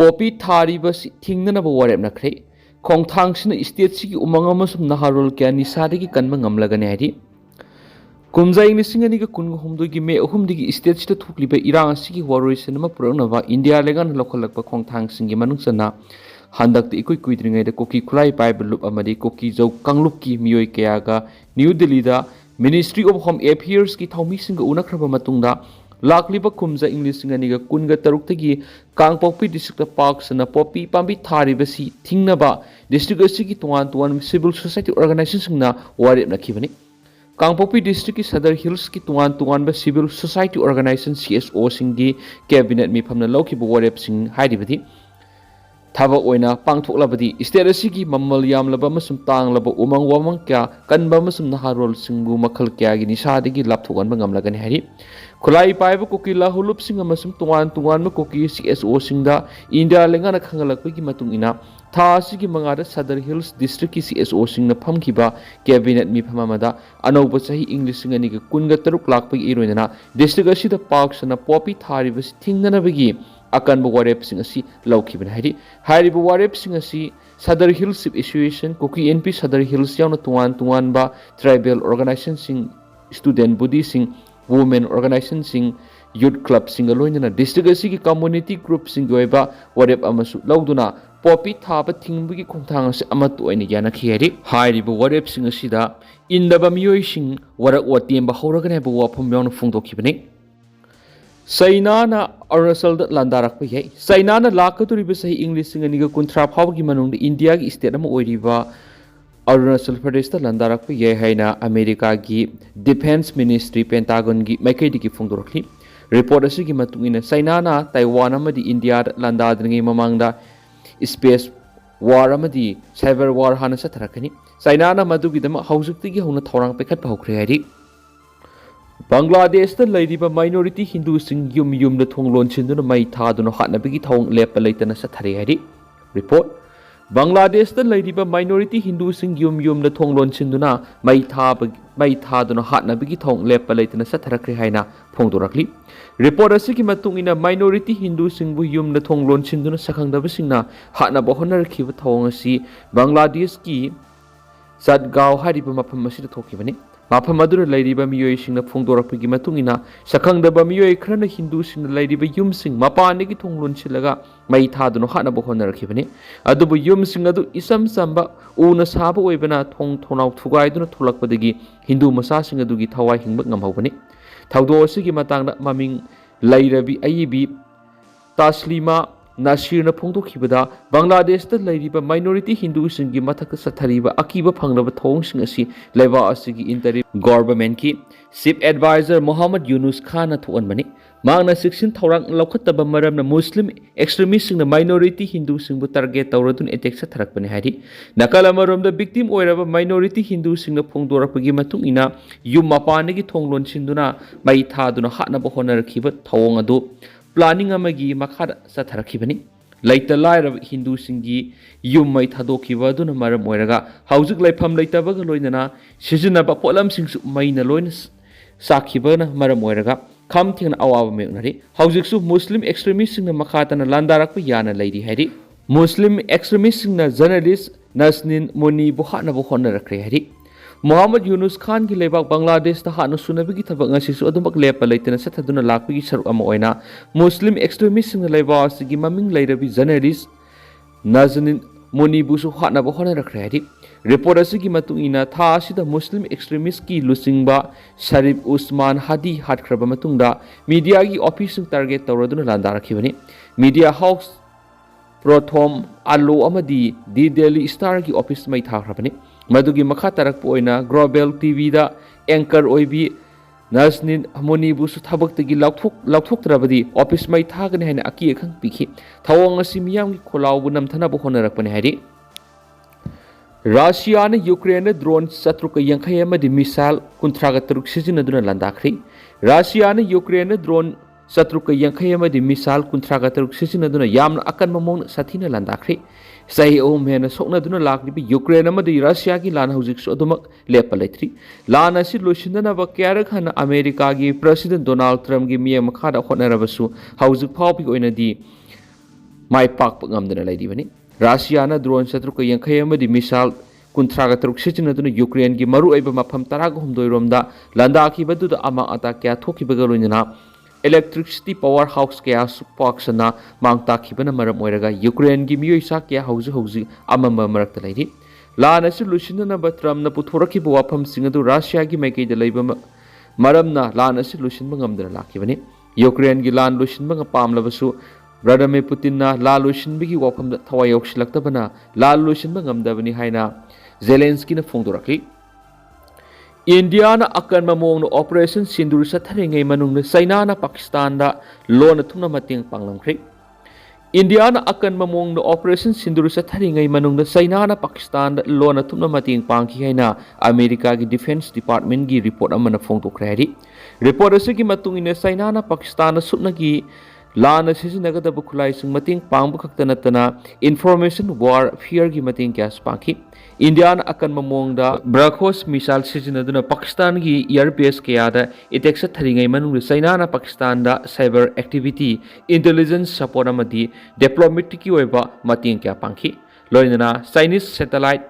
popi tharibasi thingna warep nakre khongthangsina state sigi umang amasum naharol kya nisadagi kanma ngamlagani hari kumjai lisingani ga kun humdugi me ahumdigi state sita thukliba irang sigi waroi sinama puranaba India legan lokhalakpa khongthangsingi manungsana handakti ikoi kuidringai da Kuki khulai paiba lup amadi Kuki jau kanglup ki miyoi kaya ga New Delhi da Ministry of Home Affairs ki thawmi singa unakraba matungda lakliba kumja English ngani ga kunga taruktagi kangpokpi district park sana popi pambi tharibasi thingnaba district asigi tuan civil society organization na warep nakhibani kangpokpi district ki Sadar Hills ki tuan ba civil society organization CSO singi cabinet mi phamna lokhiba warep sing hairibadi thaba oina pangthoklabadi state asigi mammal yamlaba masum tanglaba umang wamang kya kanba masum naharol singbu makhal kya gi nisadagi lapthogan bangamlagani hari khulai paiba Kuki lahulup singa masum tuan ma Kuki CSO singda India lengana khangalakpagi matung ina tha asigi mangada Sadar Hills district ki CSO singna phamkiba cabinet mi phamamada anauba sahi English singani ga kunga taruk lakpagi iroinana district asida park sana popi tharibas thingnanabagi akan warep sing asi laukiban hari hariba warep sing asi Sadar Hills Association Kuki NP Sadar Hills yauna tuan ba tribal organization sing student body sing women organization sing youth club sing aloinana district asigi community group sing goiba warep amasu lauduna popi thaba thingbugi khongthang ase amatu oina yana khiyari hariba warep sing asida indaba miyoi sing warak watemba horagane ba wafum yauna phungdokhibani Sainana Arunachal Landarakpa yai Sainana lakaturiba sahi English singaniga kunthra phawgi manung India gi state ama oiriba Arunachal Pradesh Landarakpa yai haina America gi Defense Ministry Pentagon gi maikei digi phungdorkhli report asigi matungina Sainana Taiwan amadi India landadringi mamangda space war amadi cyber war hana satharakani Sainana madugidama hausuktigi hona thorang pekhat phawkhre hari Bangladesh the minority Hindu sing yum the thonglon chinduna mai thaduna hatnabigi thong lepa leitana sathari hari report Bangladesh the minority Hindu sing yum the thonglon chinduna mai thaduna hatnabigi thong lepa leitana satharakri haina phongdorakli report asigi matungina minority Hindu sing bu yum the thonglon chinduna sakhangdabasingna hatnaba honarkhiba thong asi Bangladesh ki Sadgaon hariba mafam asida thokibani Mafam aduna lairiba miyoi singna phongdorakpagi matungina sakhangdaba miyoi khrana Hindu singna lairiba yum sing mapanigi thonglon chilaga mai thaduna hatnaba honarakhibani adubu yum sing adu isam samba una saba oibana thong thonau thugaiduna tholakpadagi Hindu masa sing adugi thawai hingba ngamhaubani thawdo asigi matangda maming lairabi aibi Taslima Nasirna phongdokhibada Bangladesh ta lairiba minority Hindu singi mathak sathariba akiba phanglaba thong sing asi laiba asigi interim government ki chief advisor Muhammad Yunus Khan athuanbani mangna section thorang lokhataba maramna Muslim extremist singna minority Hindu singbu target tawradun attack satharakpani hari nakala maromda victim oiraba minority Hindu singna phongdorakpagi matung ina yum mapanigi thonglon sinduna mai thaduna hatnaba honarakhiba thawong adu planning amagi makhada satharakibani laita lairab Hindu singi yum mai thadokhiba aduna maram oiraga haujuk laifam laitabaga loinana sijinaba polam singsu maina loina sakhibana maram oiraga kham thingna awaba meunari haujuksu Muslim extremist singna makhatana Landarakpa yana lairi hari Muslim extremist singna journalist Nasnin Moni buhana bu honarakre hari Muhammad Yunus Khan ki lebak Bangladesh ta hanu sunabigi thabak ngasisu adumak lepa leitena sathaduna lakpigi saruk ama oina Muslim extremist sing leba asigi maming leirabi journalist Nazanin Monibusu hatna ba hona rakhre hari report asigi matung ina tha asida Muslim extremist ki lusingba Sharif Usman Hadi hatkraba matungda media gi office sing target tawraduna landarakibani media house Prothom Allo amadi The Daily Star ki office mai thakrabani Madugi makha tarak poina Global TV da anchor oibi Nasnin Moni busu thabak tagi lauthok trabadi office mai thagane haina aki khang pikhi thawong asi miyam gi kholaw bu namthana bu honarakpani hari Russia na Ukraine na drone satruka yankhai amadi missile kunthraga taruk sijinaduna landakhri Russia na Ukraine na drone satruka yankhai amadi missile kunthraga taruk sijinaduna yamna akan mamong sathina landakhri Sahi hena soknaduna laklibi Ukraine amadi Russia ki lana hujik so adumak lepa leitri lana si loisindana ba kyarak hana America gi President Donald Trump gi miya makhada khonarabasu hujik phawpi oina di mai pak ngamdana laidibani Russia na drone satruka yankhai amadi misal kuntraga truk sijinaduna Ukraine gi maru aiba mafam taraga humdoi romda landaki baduda ama ata kya thoki bagalunina electricity power house kya supaksana mangta khibana maram oiraga Ukraine gi miyoi sa kya hauji amama marakta laidi lan asi lusinna batram na puthoraki bo wafam singadu Russia gi maikei da leiba maramna lan asi lusinba ngamdana lakibani Ukraine gi lan lusinba nga pamlabasu Vladimir Putin na lan lusinbigi wafam da thawai yoksilaktabana lan lusinba ngamdabani haina Zelensky na phongdoraki India na akan mamong na operation sindur sa tharingai manung na China na Pakistan da lo na thumna mating panglamkhri India na akan mamong na operation sindur sa tharingai manung na China na Pakistan da lo na thumna mating pangki haina America gi Defense Department gi report amana phongdokhrari report asigi matung ina China na Pakistan na sutna gi Lana sisinagadabu khulai sing mating pangbu khakta natana information warfare gi mating kya spaki Indian akan mamongda Brakos misal sisinaduna Pakistan gi airbase kya da attack sa tharingai manung China na Pakistan da cyber activity intelligence support amadi diplomatic ki oiba mating kya pangki loinana Chinese satellite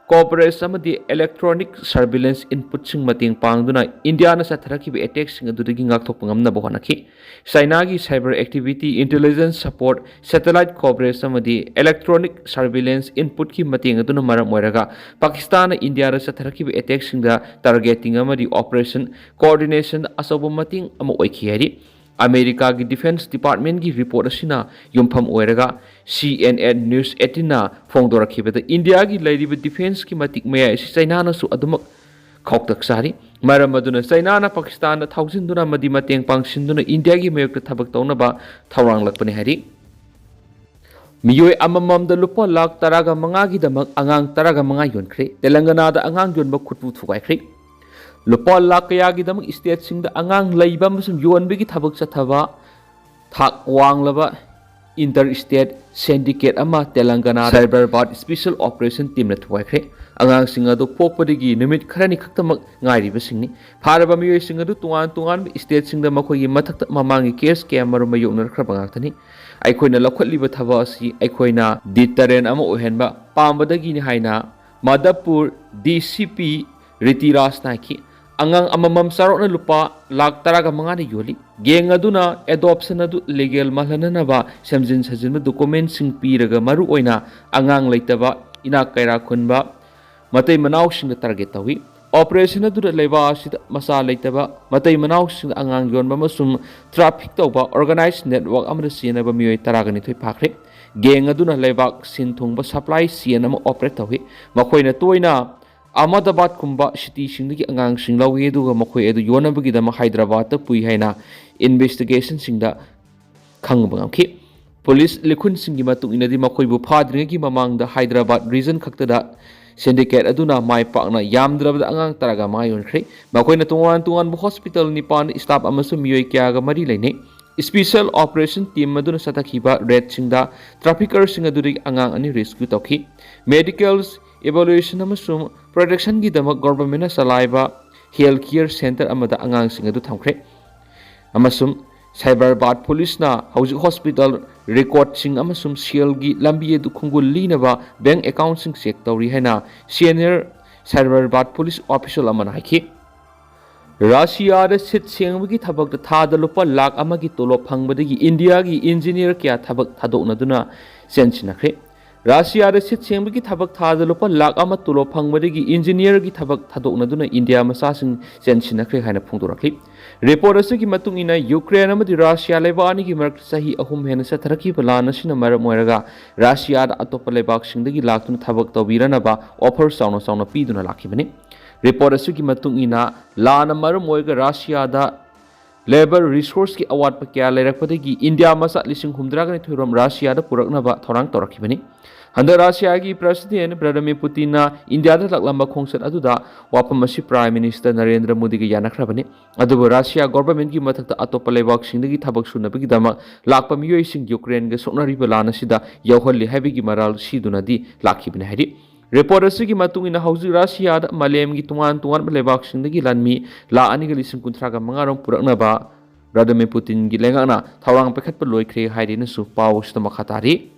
cooperation amadi electronic surveillance input sing mating pangduna India na sa tharaki bi attack sing adudagi ngakthok pangamna bohanaki China gi cyber activity intelligence support satellite cooperation amadi electronic surveillance input ki mating aduna maram oiraga Pakistan na India ra sa tharaki bi attack sing da targeting amadi operation coordination asobo mating ama oikhi hari America gi Defense Department gi report asina yumpham oiraga CNN News 18 na phongdorakhibada India gi lairiba defense ki matik maya isi China na su adumak khoktak sari maram aduna China na Pakistan na thousinduna madi mateng pangsinduna India gi mayok thabak tawna ba thawrang lakpani hari Miyoi amamam da lupa lak taraga manga gi damak angang taraga manga yonkre Telangana da angang yonba khutpu thugaikre Lupa lak kaya gi damak state sing da angang laiba masum yonbigi thabak chathaba thak wanglaba interstate syndicate ama Telangana Cyberbad special operation team na thuwaikre angang singa do pokpadigi numit kharani khaktamak ngairiba singni pharaba miyoi singa do tungan state sing da makoi mathak mamangi case camera ma yoknar khrabanga thani aikhoina lakhatliba thaba asi aikhoina deterrent ama ohenba pambadagi ni haina Madhapur DCP Ritiraj Naiki angang amamam sarok na lupa lak taraga mga na yoli geng aduna adoption adu legal mahlana ba samjin sajin document sing piraga maru oina angang leitaba ina kaira khunba matai manaw sing target tawi operation adu leba asid masa leitaba matai manaw sing angang yon ba masum traffic tawba organized network amra sina ba mioi taraga ni thoi phakre geng aduna lebak sin thungba supply sian ama operate tawi makoina toina Ahmedabad kumba city singdagi angang sing lawi aduga makhoi adu yonabagi dama Hyderabad ta pui haina investigation singda khangbangamki police likhun singi matung inadi makhoi bu phadringi mamang da Hyderabad region khakta da syndicate aduna mai pakna yamdrabda angang taraga mai yonkhre makhoi na tungan bu hospital nipan staff amasu miyoi kya ga mari leine special operation team aduna satakhiba red singda trafficker singa duri angang ani rescue tokhi medicals evaluation amasum protection gi damak government na salaiba health care center amada angang sing adu thamkhre amasum Cyberbad police na hauji hospital record sing amasum sel gi lambi edu khungul linaba bank account sing check tawri haina senior Cyberbad police official amana haiki Russia da sit sengbi thabak da thada lupa lakh amagi tolo phangbadagi India gi engineer kya thabak thadokna duna senchinakhre Russia da sit sengbi thabak thada lupa lakh ama tolo phangbadagi engineer gi thabak thadokna duna India masa sing senchinakhre haina phungdorakli report asigi matung ina Ukraine amadi Russia lebani gi marak sahi ahum hena satharaki balana sina maram moiraga Russia da atop lebak singdagi laktuna thabak tawbirana ba offer sauna piduna lakhibani report asigi matung ina lana maram moiga Russia da labor resource ki award pa kya lerakpadagi India masa lising humdragani thuram Russia da purakna ba thorang torakibani handa Russia gi president Vladimir Putin na India da laklamba khongsat aduda wapamasi prime minister Narendra Modi gi yanakrabani adubu Russia government gi mathakta atop lebak singdagi thabak sunabagi dama lakpa miyoi sing Ukraine ga soknari balana sida yawhalli habigi maral siduna di lakhibani hari report asigi matung ina hauji Russia da malem gi tungan lebak singdagi lanmi la ani ga lising kunthra ga mangarom purakna ba Vladimir Putin gi lengana thawrang pakhat pa loikre haidina su paw sta makhatari